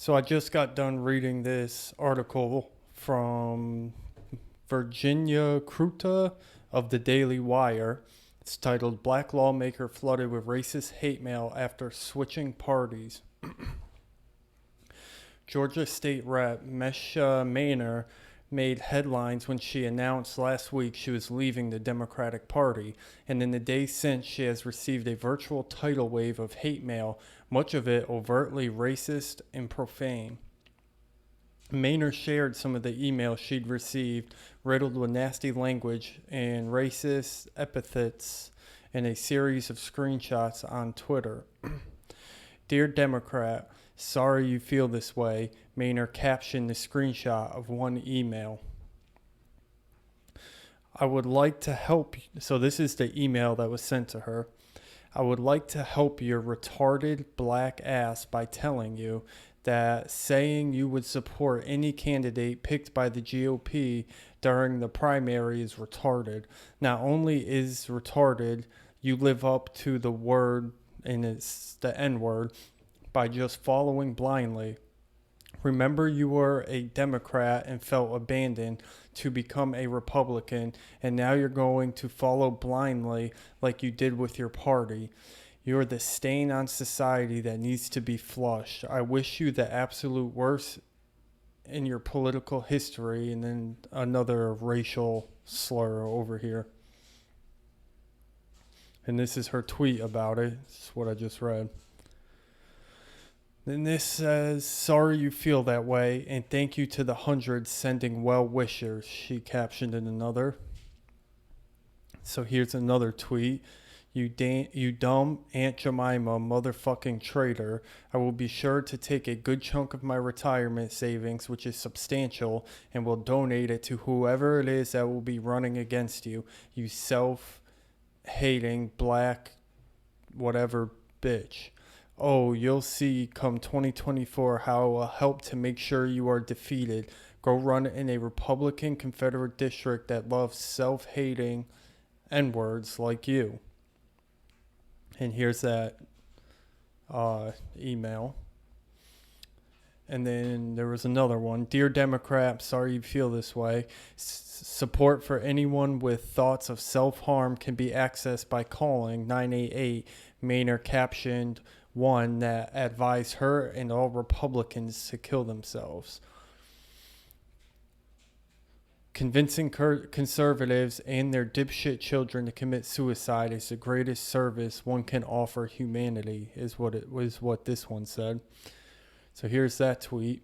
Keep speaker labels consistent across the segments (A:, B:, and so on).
A: So I just got done reading this article from Virginia Kruta of the Daily Wire. It's titled Black Lawmaker Flooded with Racist Hate Mail After Switching Parties. Georgia State Rep Mesha Mainor made headlines when she announced last week she was leaving the Democratic Party, and in the days since she has received a virtual tidal wave of hate mail, much of it overtly racist and profane. Mainor shared some of the emails she'd received, riddled with nasty language and racist epithets, in a series of screenshots on Twitter. Dear Democrat, sorry you feel this way, Mainor captioned the screenshot of one email. I would like to help. So this is the email that was sent to her. I would like to help your retarded black ass by telling you that saying you would support any candidate picked by the GOP during the primary is retarded. Not only is retarded, you live up to the word, and it's the N word, by just following blindly. Remember, you were a Democrat and felt abandoned to become a Republican, and now you're going to follow blindly like you did with your party. You're the stain on society that needs to be flushed. I wish you the absolute worst in your political history. And then another racial slur over here. And this is her tweet about it. This is what I just read. Then this says, sorry you feel that way, and thank you to the hundreds sending well wishers, she captioned in another. So here's another tweet. You dumb Aunt Jemima motherfucking traitor. I will be sure to take a good chunk of my retirement savings, which is substantial, and will donate it to whoever it is that will be running against you, you self-hating black whatever bitch. Oh, you'll see come 2024 how it will help to make sure you are defeated. Go run in a Republican Confederate district that loves self-hating N-words like you. And here's that email. And then there was another one. Dear Democrat, sorry you feel this way. Support for anyone with thoughts of self-harm can be accessed by calling 988. Mainor captioned one that advised her and all Republicans to kill themselves. Convincing conservatives and their dipshit children to commit suicide is the greatest service one can offer humanity, is what this one said. So here's that tweet.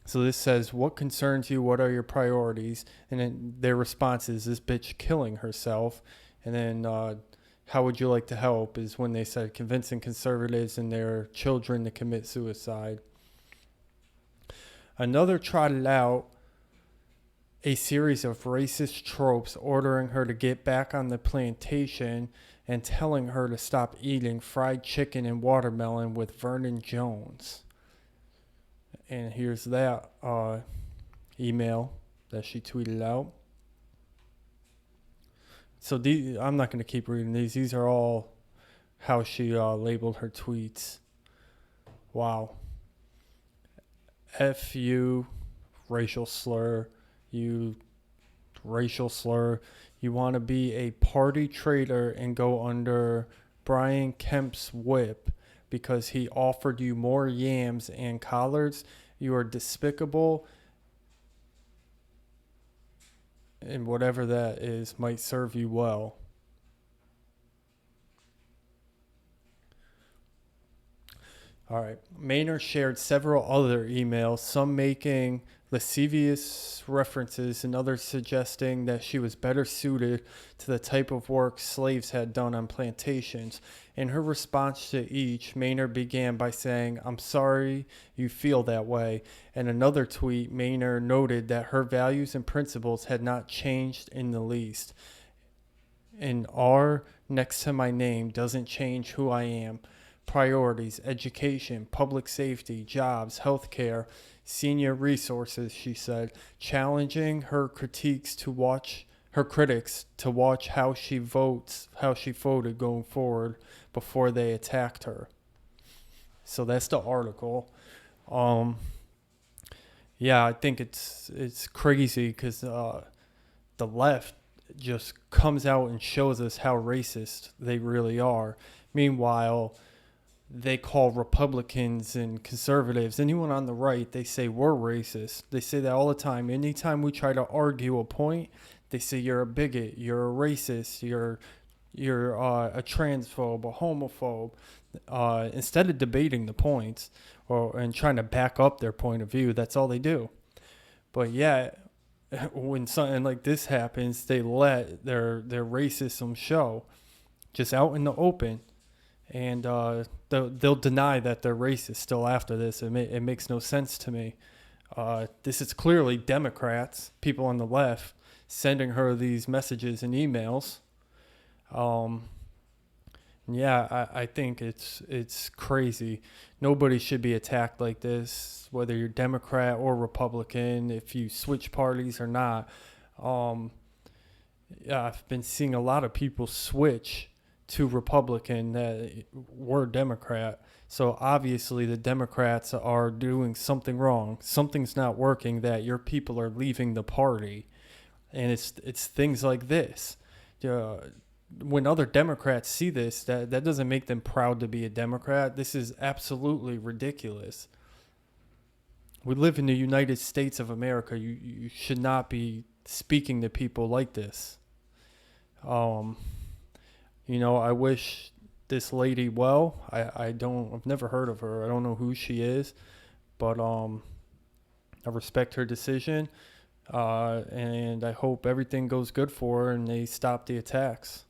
A: So this says, what concerns you? What are your priorities? And then their response is, this bitch killing herself. And then how would you like to help is when they said convincing conservatives and their children to commit suicide. Another trotted out a series of racist tropes, ordering her to get back on the plantation and telling her to stop eating fried chicken and watermelon with Vernon Jones. And here's that email that she tweeted out. So I'm not going to keep reading these. These are all how she labeled her tweets. Wow. F you, racial slur. You racial slur. You want to be a party traitor and go under Brian Kemp's whip because he offered you more yams and collards. You are despicable, and whatever that is might serve you well. All right. Mainor shared several other emails, some making lascivious references and others suggesting that she was better suited to the type of work slaves had done on plantations. In her response to each, Mainor began by saying, I'm sorry you feel that way. In another tweet, Mainor noted that her values and principles had not changed in the least. An R next to my name doesn't change who I am. Priorities, education, public safety, jobs, healthcare, senior resources, she said, challenging her critics to watch how she voted going forward before they attacked her. So that's the article. Yeah, I think it's crazy because the left just comes out and shows us how racist they really are. Meanwhile, they call Republicans and conservatives, anyone on the right, they say we're racist. They say that all the time. Anytime we try to argue a point, they say you're a bigot, you're a racist, you're a transphobe, a homophobe. Instead of debating the points and trying to back up their point of view, that's all they do. But yeah, when something like this happens, they let their racism show just out in the open, and they'll deny that they're racist still after this. It makes no sense to me. This is clearly Democrats, people on the left, sending her these messages and emails. Yeah, I think it's crazy. Nobody should be attacked like this, whether you're Democrat or Republican, if you switch parties or not. Um, yeah, I've been seeing a lot of people switch to Republican that were Democrat. So obviously the Democrats are doing something wrong. Something's not working, that your people are leaving the party. And it's things like this. When other Democrats see this, that doesn't make them proud to be a Democrat. This is absolutely ridiculous. We live in the United States of America. You should not be speaking to people like this. I wish this lady well. I've never heard of her. I don't know who she is, but I respect her decision, and I hope everything goes good for her and they stop the attacks.